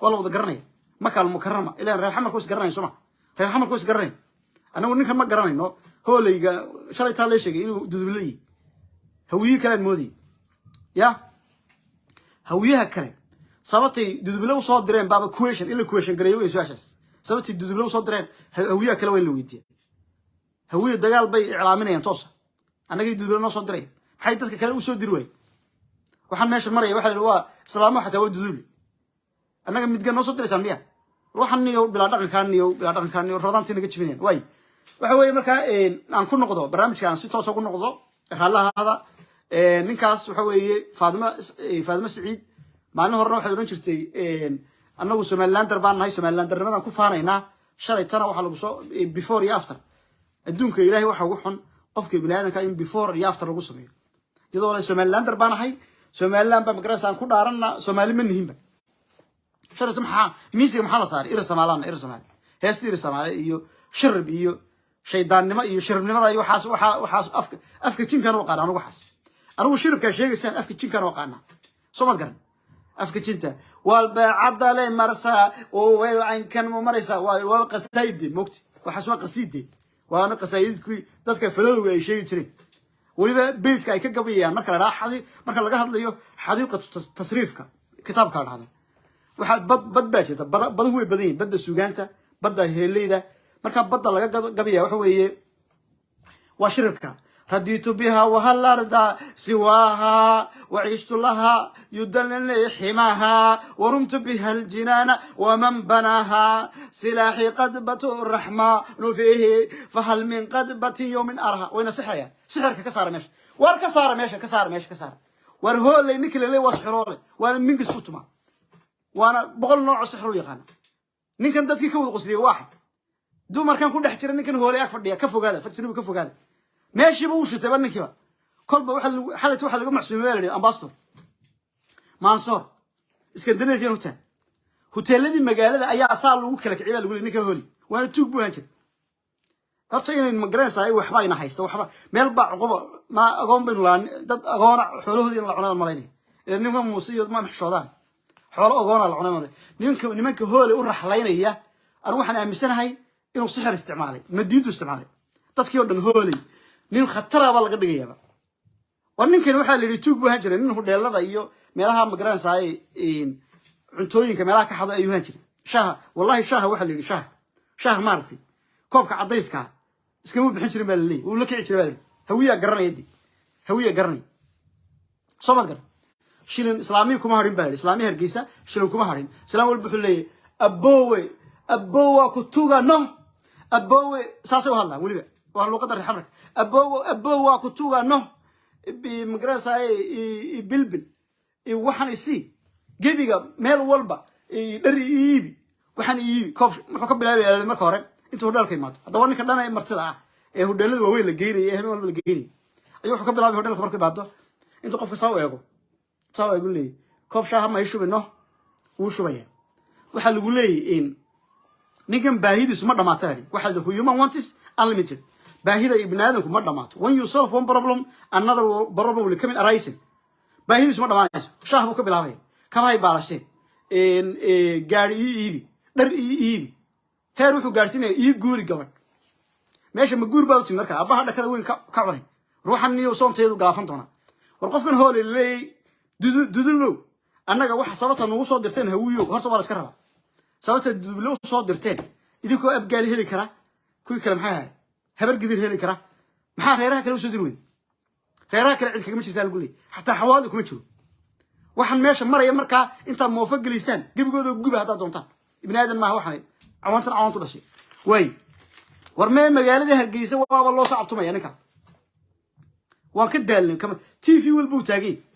والله وده قرني مكة المكرمة إلى ريح حمر كوس قرني سمع ريح حمر كوس قرني أنا وني كان ما قرني إنه هو اللي شري تالي شيء إنه دودلي هويه كلام مودي يا هويها كلام صابتي دودلي وصاد درين بابا كويشن إلا كويشن قريبه يسوعش صابتي دودلي وصاد درين هويها كلام وين لويدي هوية دجال بي إعلامنا ينتصر أنا قلت دودلي وصاد درين حياتك كلام وصاد دروي وحن ماشي المرة واحد اللي هو سلامة حتى هو دودلي أنا قم متجنن وصلت لسامية روح النيو بلا دقن كانيو رمضان تيجي تشوفين واي وحوي مركا عن كل نقطة برامج كان ستة وصل كل نقطة هلا هذا نكاس وحوي فاطمة سعيد مع إنه هرنا واحد ونشرتي أنا وسمال لاندر بان هاي سمال لاندر ما نكون فارينا شري تنا وحلو بصو before يافتر الدنك إلهي وحن قفك بلادنا كاين before يافتر وقصمي يدور سمال لاندر بان هاي سمال لاندر مقرس عن كل دارنا سمال منهم شرط محا ميسي محل صار إرس مالان هست إرس مال إيو شرب إيو شيطان نما إيو شرب نما إيو وحاس أفك تين كانوا قانا أنا وحاس أنا وشرب كشيء سان أفك تين كانوا قانا صمت قرن أفك تينتا والبعض عليه مرسا وعين كان ممارسة وقصيدي مكت وحسوا قصيدي وأنا قصيدي كوي تذكر فلول أي شيء تري ولي بيت كاي كقبية مركل راح هذه مركل لقى هذا ليه حديقة تصريفك كتاب كان هذا waxaad bad baajita bad way badan bad suugaanta bad heeleyda marka bad laga gabiya waxa weeye waa shirka radiitu biha wa halarda siwaha wa ishtu laha yudallani himaha wa rumtu biha aljinana wa man banaha silahi qadbatu arrahma fihi fa hal min qadbati yawmin arha wa nasihaya sixirka ka saar meesha war ka saar meesha war hoolay ninkile wasxirole waa minka sutuma وانا بقول نوع سحر ويقانا نين كان دتك كود قصدي واحد دو مركان كل دحجر نين كان هولي فديا كفوق هذا فجنوب كفوق هذا ماشي بوش تبنك كبا كل واحد حاله واحد لقى معسوم مالي امباستور منصور اسكندريه كان هوتيلدي مغالده ايا اصال لو كلا كعيبا لو نين كان هولي وانا توق بوان جير horta in magaraysa ay waxba ina haysto waxba meel baa qobo ma agoon bin laan dad agoon xoolahoodii la cunaa malaynay ninka muusiyo ma xishoodaan xoolo ogoona la cunay nimanka hoole u raxlaynaya aan waxaan aaminsanahay inuu sixir isticmaalay madiidu isticmaalay dadkii oo dhan hoole nin khatar ah laga dhigayaa war ninkan waxa la yiri tuug buu han jiray nin hudheelada iyo meelaha magaranaysa ay cuntooyinka meelaha ka xado ayuu han jiray shaah wallahi shaah waxa la yiri shaah maartay koobka cadayska iska muu bixin jiray meel leey uu la kici jiray hawiya garanay Somad gar شيلن إسلامي كم هارين بالي إسلامي هرجيسة شيلن كم هارين سلام والبحلي أبوه كتوغا نو أبوه ساسه وهلا ولي وهلا قدر حمرك أبوه كتوغا نو بمقرصة بلبل وحن يسي جيبيجا ميل والبا دري يبي وحن يبي كوب محكم بلاوي المكارم أنتوا هدال كيمات أدواني كلنا مرتدى هدال وويل الجيري هم ولا الجيري أيوة حكم بلاوي هدال كبرك بعده أنتوا قف سوا ياكو سوا يقول لي كوب شاها ما يشوف إنه وشوية واحد يقول لي إن نيجي باهيد اسمه دماتري واحد هو human wants unlimited باهيد ابن آدم كم دمات when you solve one problem another problem will come in arising باهيد اسمه دمات شاه بوك بلاوي كما يبالشين إن جاري إيبي در إيبي هيروحوا جارسين يجوري جوان ماشي مجور بالسين مركا أبا هذا كذا وين كعوري روح النية وصوم تيدو قافن تونا والقف من هول اللي دودلو أنا واحد صارت أنا وصل درتين هويو هرتوا على سكرها صارت دودلو وصل درتين إذا كو أبقى لي هلي كرا كوي كلام حاها هبر قدر هلي كرا محا غيرها كلام سدروين غيرها كلا عندك كم شيء تقول لي حتى حوالك مشوا واحد ماشي مرة يمركا أنت موافق لسان جيب جودو جيب هذا دونتان ابن آدم ما هو حني عوانت ولا شيء وين ورمي مجال ده هالجيسة والله صعبتهم يعني كم وكده اللي كمان تيفي والبوتاجي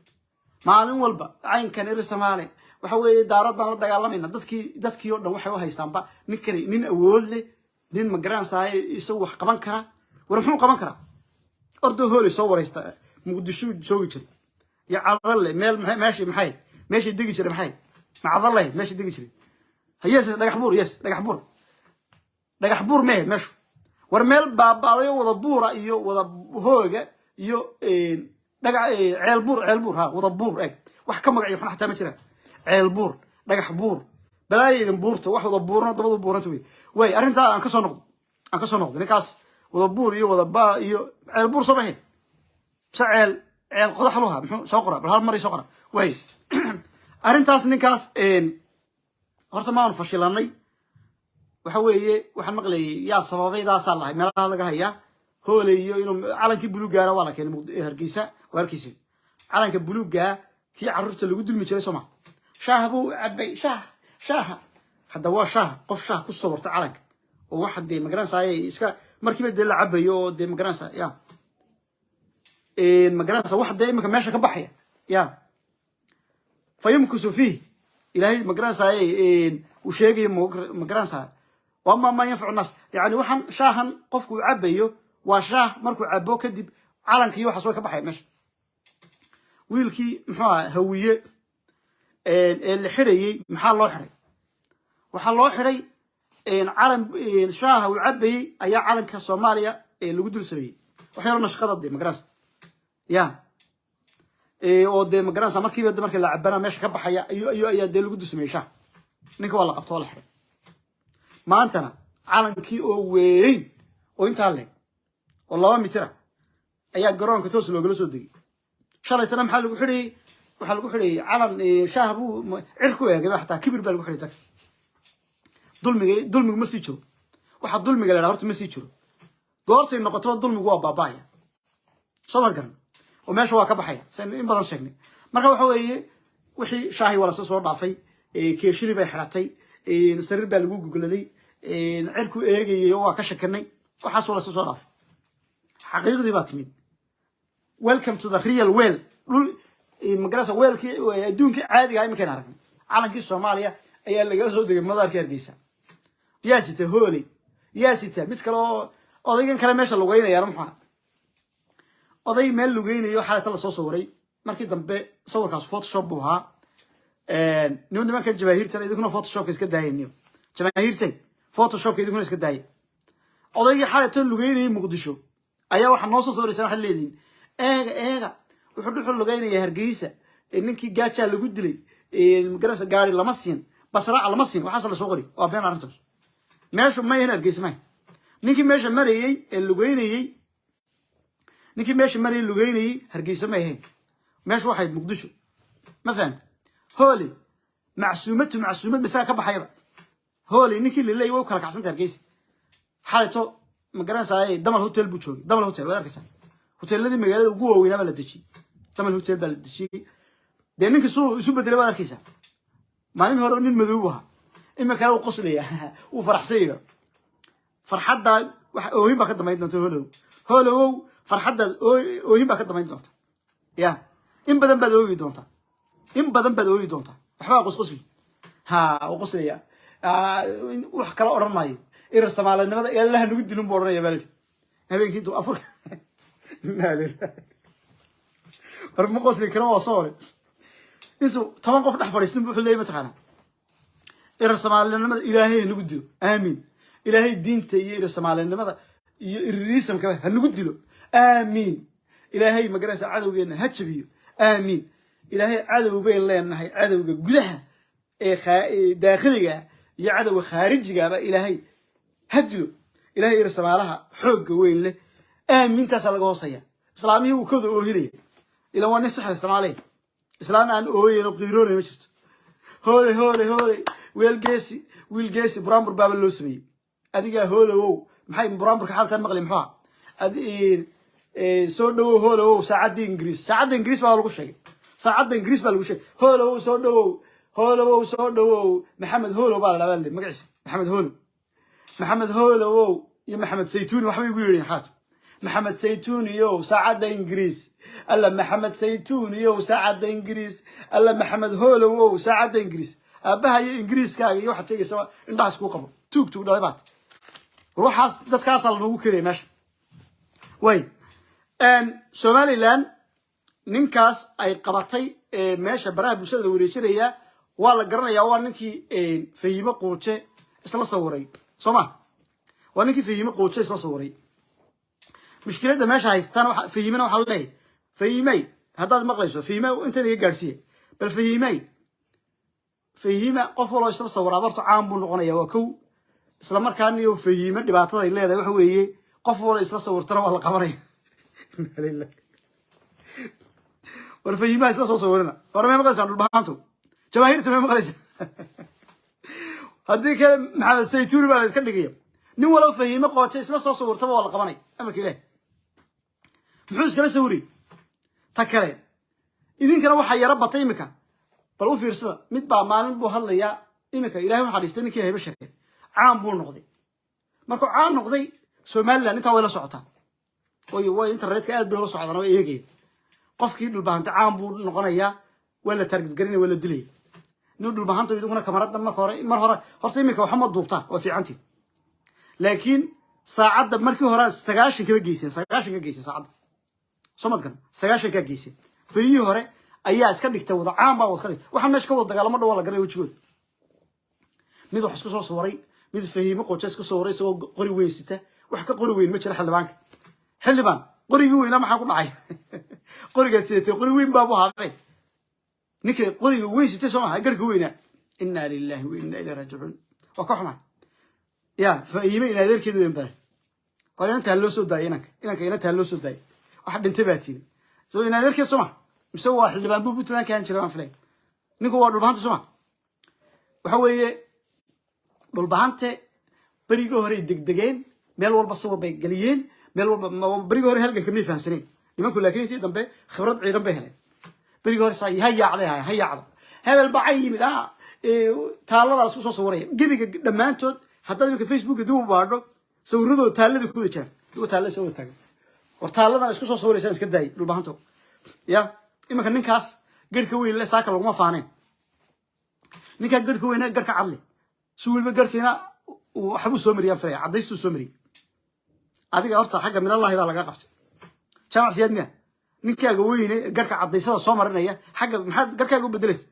maalin walba caynkan Soomaali waxa weeye daarad baan la dagaalameyna dadkii oo dhan waxay u haystaanba nin awood leh nin ma garanaysaa isoo wax qaban kara war muxuu qaban karaa ordo hoolay soo wareysta muqdisho joogi jiray ya cadal meel meeshii digi jiray maxay ma cadal meeshii digi jiray hayes dhagax buur meeshu war meel baabaaday wada buura iyo wada هوجا يو دقع عيل بور ها وضب بور wax ka magaciyo xun xataa ma jiraan ceel buur dhagax buur balaayeedan buurta wax wada buurna dabadu buuranta way arinta aan ka soo noqdo ninkaas wada buur iyo wada baa iyo ceel buur soo baxay ceel qodax luha muxuu soo qora bal hal mar soo qora way arintaas ninkaas horta ma aan fashilanay waxa weeye waxaan maqlay yaa sababaydaas allahay meelaha laga hayaa hooleeyo inuu calankii buluugaana waa la keenay Hargeysa warkiisa calanka buluuga في عرفت اللي قدام مجلس سمع شاهبو عبي شاه هذا هو شاه قف شاه كل صور تعالك وواحد دي مجرانسا يسكا مركبة دي لعبة يو دي مجرانسا يا المجرانسا واحد دايما كان ماشي كبحية يا فيمكسوا فيه إلى هي مجرانسا وشيء مجرانسا وأما ما ينفع الناس يعني وحن شاهن قفكوا عبيه وشاه مركو عبوه كدب علنك يو حصوه كبحية ماشي wiilkii muxuu hawiye ee xirayay maxaa loo xiray waxa loo xiray calan shaaha uu cabay ayaa calanka Soomaaliya ee lagu dul sameeyay waxa yar nashqada de magaraas ya oo de magaraas markii la cabana meesha ka baxaya ayaa de lagu dul sameeyay shaah ninka waa la qabto la xiray maantana calankii oo weyn oo inta leeg oo 2 mitir ayaa garoonka toos looga soo degay شالله تنا محل وحري علم شاهبو عركوا يا جماعة حتى كبر بالوحري تك ظلم مسيجو واحد ظلم قال هرت مسيجو قارت إنه قطرات ظلم جوا بابايا صوت قرن وما شو واقع بحياة سن إن بدن شكني مرة حوي وحي شاهي ولا صور ضعفي كيشري بحرتي نسرب بالجوج جلدي عركوا إيه هو كشكني وحصل صور ضعف حقيقة دي باتمين welcome to the real well المجلسة well كي دون كي عادي هاي مكان عربي على كي الصومالية أي اللي جلسوا دقيق مدار كيرجيسا يا ستة هولي يا ستة متكلو أضيق كلام إيش اللوجين يا رمحان أضيق مال اللوجين يو حالة الله صوري مركي دم صور كاس فوتوشوب وها نون ما كان جماهير ترى إذا كنا فوتوشوب كيس كده هينيو جماهير ترى فوتوشوب كده كنا كيس كده هي أضيق حالة اللوجين مقدشو أيها واحد نص صوري سنة حليدين ايغا وحدو خلو غينيا هرغيسا نينكي جاجا لوgu dilay magarasa gaari lama siin basra lama siin waxa la soo qori waa been arintaas meeshu ma yahay Hargeysmay ninkii meesha marayay ee lugeynayay Hargeysa ma yahay meeshu waxay Muqdisho ma fahant hooli macsuumad bisaa ka baxayba hooli ninkii leeyay way kala kacsan Hargeysa xaalto magarasa ay damal hotel buu joogay damal hotel waa arkaysan hoteeladii magaalada ugu waaweyn baa la dejiyay tamal hotel baa la dejiyay ninka isu bedelay baad arkaysaa maalin hore nin madow ah ima kale uu qoslaya uu faraxsayga farxadda wax oohin baa ka damayn doonta holow farxadda oohin baa ka damayn doonta ya in badan baad oogi doonta waxba qosqosli ha oo qoslaya wax kala oran maayo Soomaalinimada Ilaahay nagu dilin buu oranaya bal habeenkii intuu afur لا لا رغم قصدي كلام وصوري انتو طبعا قف دحفريستن بخل لي متخانا الرسمالنمدا الهي نغدلو امين الهي دينته iyo الرسمالنمدا iyo الريسم كبا هنغدلو امين الهي مغراسا عدوغينا هجبيو امين الهي عدو بين لeenahay cadowga gudaha ee daaqiliga iyo cadowga khaarijiga ba ilaahay hajlo ilaahay الرسمالها xoog weyn leh آمين كاسل جوصية إسلامي وكذا أوهلي إلى وان السحر السمالي إسلام أن أوهي نقدرون مشت هولي ويل جيسي برامبر باب اللوسمي أديك هولو محي برامبر كحالة المغلي محا أدي سودو هولو ساعد إنجليز بالغشة ساعد إنجليز بالغشة هولو سودو محمد هولو بالله مقعس محمد هولو يا محمد سيتون وحبي يقولين حاجة محمد سيتون يو ساعد إنجليز الله محمد سيتون يو ساعد إنجليز الله محمد هولو ساعد إنجليز أبها إنجليز كاي واحد شيء سوا الناس كوكب توك دايبات روح حاس دتكاسل نوو كري ماشي وين أن سومالي لان نينكاس أي قبطي ماشي براه بوشة وريشرية ولا قرنا يا وانكي فيما قوتشة إسلا صوري سما وانكي فيما قوتشة إسلا صوري مشكلة ده ماشي هيستان فهمنا وحلي فهمي هذا مقليسه فهمي أنت اللي جالسية بل فهمي قف والله يصير صور عبارة عام بالغنية وكو إسلام كان يفهمي اللي بعطيه اللي هذا وحويه قف والله يصير صور ترى والله قمرين لله ورفهمي يصير صورنا ورمي مقليس عن البحانتو جماهير تمام مقليس هذيك محمد سيتوري بقى كدغيا نين ولو فهيمه قوتay isla soo sawirtaba wala qabanay amarka ilaahay muxuu iskala sawiri ta kale idinkana waxa yara batay imika bal u fiirsada mid baa maalin buu hadlaya imika ilaahay waxa dhistay ninkii hayba shaqay caan buu noqday markuu caan noqday Soomaaliland inta way la socotaa way internetka aad bay la socdaan way eegay qofkii dhulbaanta caan buu noqonayaa wala target garinay wala dilay نودل بهانتو يدونا كاميرات مر هورا horta imika waxa ma duubtaan waa fiicantii laakiin saacada markii hore 9 ka geysay saacada somadkan 9 ka geysay bariyi hore ayaa iska dhigtay wada caan baa wada waxa meesha ka wada dagaalamo dhaw la garay wajigood mid wax isku soo sawray mid fahimo qocha isku soo waray soo qori weysita wax ka qori weyn ma jira xildhibaan qorigi weyna maxaa ku dhacay qoriga sideetay qori weyn baa buu haaqay نيكي قرية وين ستسمعها قرق وينه إنا لله وإنا إليه راجعون وكحمة يا فيمين إلى ذلك كذا ينبه قال أنت هلو سوداي إنك أنت هلو سوداي واحد انتبهتي سو إلى ذلك سمع مسوى واحد اللي بنبوه بتنا كان شلون فلان نيكو وارد البهانت سمع وحوي بالبهانت بريجو هري دقين ميل والبصور بيجليين ميل بريجو هري هلقة كمية فانسنين لما كل لكن تي دم به خبرات عيدا بهنا بريجو هري صاي هيا على هذا البعي من تالله على سوسة صورية جيبي لما أنتوا حتى في فيسبوك دوم بارو سوردو تالله كله كان دو تالله سووا تاني وتالله على سوسة صورية سانس كداي بالبهانتو يا إما كان نكاس قرك وين لا ساكل وما فانين نكاس قرك وين قرك عضلي سوي بقرك هنا وحبوا سومري يا فريع عديسو سومري هذيك أرتا حاجة من الله إذا لقى قفت جمع سيدنا نكاس وين قرك عديسو سومرنا يا حاجة محد قرك يقول بدرس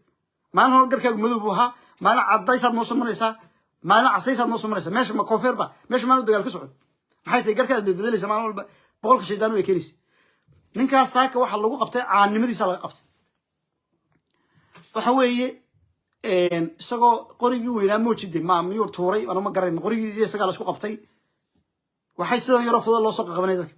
ما أنا قرك يقول مذوبها ما أنا عديسات نص مريسا ما أنا عصيسات نص مريسا ماشي ما كوفير با ماشي ما نقدر كسعود حيث قرك بدرس ما أنا بقولك شيطان ويكريس نكاس ساك واحد لقوا قبته عن نمدي سلا قبته وحوي isagoo qorigii weynaa moojidey ma miyuu tuuray ana ma garan qorigii isaga la isku qabtay waxay sidoo yaro fudud loo soo qabanay dadka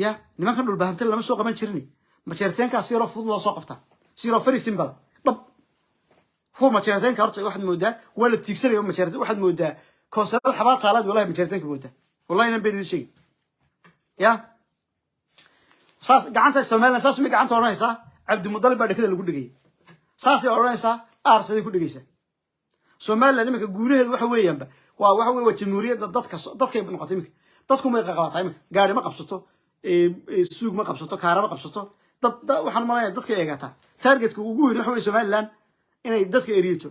ya nimanka dhul baahantay lama soo qaban jirin ma jeerteenkaas yaro fudud loo soo qabta siro very simple dab hoo ma jeerteenka horta waxaad moodaa wala tiigsanayo ma jeerteen waxaad moodaa koosal xabaal taalaad walahi ma jeerteenka moodaa wallahi inaan been shay ya saas gacanta Soomaaliland saas mi gacanta oranaysa Cabdi Mudallib baa dhakada lagu dhigay saasay oranaysa aarsaday ku dhigaysa Soomaaliland imika guuraheedu waxa weeyaanba waxa weey jamhuuriyadda dadkay noqotay imika dadku ma qabatay imika gaari ma qabsato suuq ma qabsato kaara ma qabsato dad waxaan malaynaa dadka eegata targetka ugu weyn waxa weey Soomaaliland inay dadka eriyato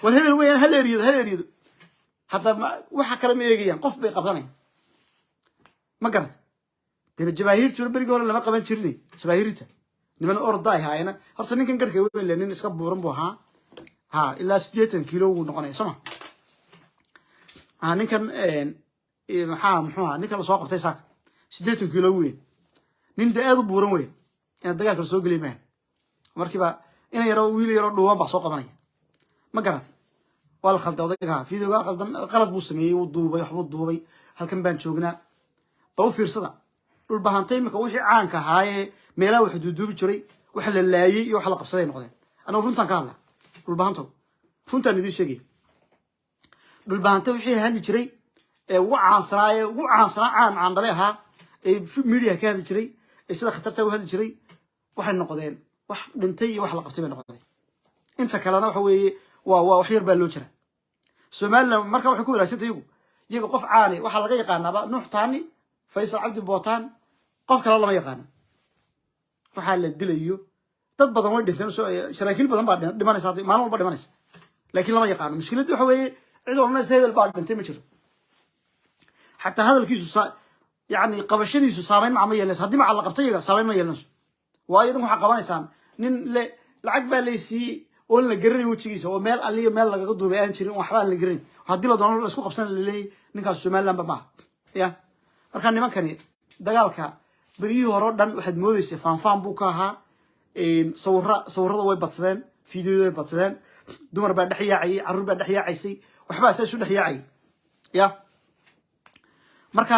wal hebel weeyaan hal eriyo hadda waxa kale ma eegayaan qof bay qabsanayaan ma garad dib jabaahiir jiro barigoor lama qaban jirin jabaahiirta niman orday haayna horta ninkan garkay weyn leenin iska buuran buu ahaa ha ilaa 80 kilo uu noqonay sama ninkan maxaa ninkan soo qabtay saak 80 kilo weyn nin aad u buuran weyn in dagaalka soo galay ma markiiba inay yaro wiil yaro dhuuban ba soo qabanaya ma garad wal khaldan odayga fiidooga qalad buu sameeyay uu duubay waxba duubay halkan baan joognaa oo fiirsada dhul bahantay imika wixii caanka ahaaye meelaha wax duuduubi jiray wax la laayay iyo wax la qabsaday noqdeen ana runtan ka hadlaa dhul bahanto runtan idin sheegay dhul bahantay wixii hadli jiray ugu caansanaa caan dhaleeha media ka hadli jiray sida khatarta u hadli jiray waxay noqdeen wax dhintay iyo wax la qabtay bay noqdeen inta kalena waxa weeye waa wax yar baa loo jira Soomaaliland marka waxay ku walaasantay iyagu qof caani waxa laga yaqaanaba Nuux Taani Faysal Cabdi Bootaan qof kale lama yaqaan waxa la dilayo dad badan way dhinteen saraakiil badan baa dhimanaysa maalin walba dhimanaysa laakiin lama yaqaan mushkiladu waxa weeye cid walba hebel baa dhintay ma jiro hatta hadalkiisu yani qabashadiisu saameyn ma yeelanaysa hadii ma la qabtay saameyn ma yeelanayso waayo idan waxa qabanaysaan nin lacag baa leeysi oo la garanay wajigiisa oo meel aliyo meel laga duubay aan jirin waxba la garanay hadii la doono la isku qabsan leeyay ninkaas Soomaaliland ba ma ya marka nimankani dagaalka beriyii hore dhan waxaad moodaysaa faanfaan buu ka ahaa sawirada way badsadeen fiidiyoda way badsadeen dumar baa dhex yaacayay carruur baa dhex yaacaysay waxbaa saa isu dhex yaacayay ya marka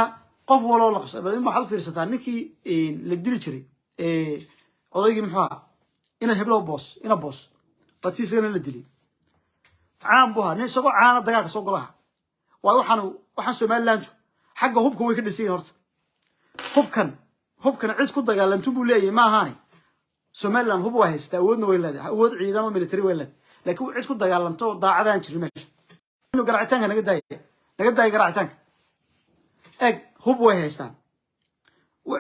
qof waloo la qabsay bal in waxaad fiirsataa ninkii la dili jiray odaygii muxuu ahaa ina heblow boos ina boos batiisana la dilay caan buu ahaa nin isagoo caana dagaalka soo golaha waayo waxaan Somaliland xagga hubka way ka dhiseen horta hubkan cid ku dagaalantu buu leeyahay ma ahaani Somaliland hub waa haystaa awoodna way leedahay awood ciidamo military way leedahay laakiin cid ku dagaalanto daacadaan jirin meesha inuu garaacitaanka naga daayay garaacitaanka eeg hub way haystaan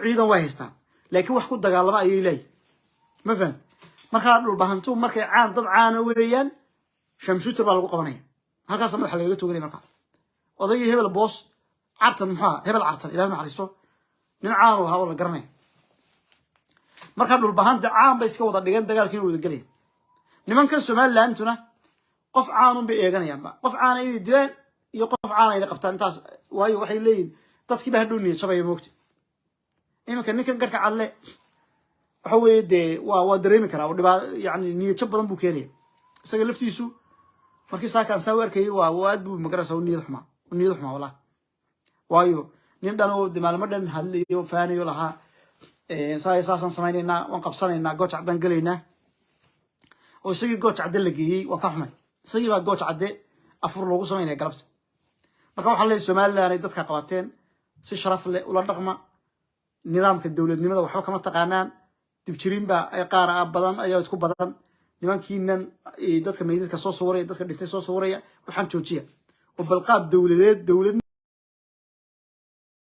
ciidan way haystaan laakiin wax ku dagaalama ayay leeyahay ma faham marka dhul bahantu markay caan dad caana weeyaan shamshuuta baa lagu qabanaya halkaas madaxa laga tooganay marka odaygii hebel boos cartan maxaa hebel cartan ilaahay ma xariisto nin caan oo hawo la garanay marka dhul bahanta caan bay iska wada dhigan dagaalkii wada galay nimankan Somaliland tuna qof caan bay eeganayaan qof caan ay dilaan iyo qof caan ay qabtaan intaas waayo waxay leeyihiin dadkii baa hadhow niyad jabay moogtay iminka ninkan garka cadle waxa weeye waa dareemi karaa dhibaa yani niyad jab badan buu keenay isaga laftiisu markii saakan saa warkay waa aad buu magarasa niyad xuma wala waayo nin dhan oo maalmo dhan hadlayo faanayo lahaa saasan samaynayna waan qabsanaynaa gooc cadan galeynaa oo isagii gooc cadan la geeyay waa ka xumay isagii baa gooc cadde afur loogu samaynaya galabta marka waxa leeyahay Somaliland ay dadka qabateen si sharaf leh ula dhaqma nidaamka dawladnimada waxba kama taqaanaan dib jirin baa ay qaar badan ayaa isku badan nimankiinan dadka meydadka soo sawiraya dadka dhintay soo sawiraya waxaan joojiya oo balqaab dawladeed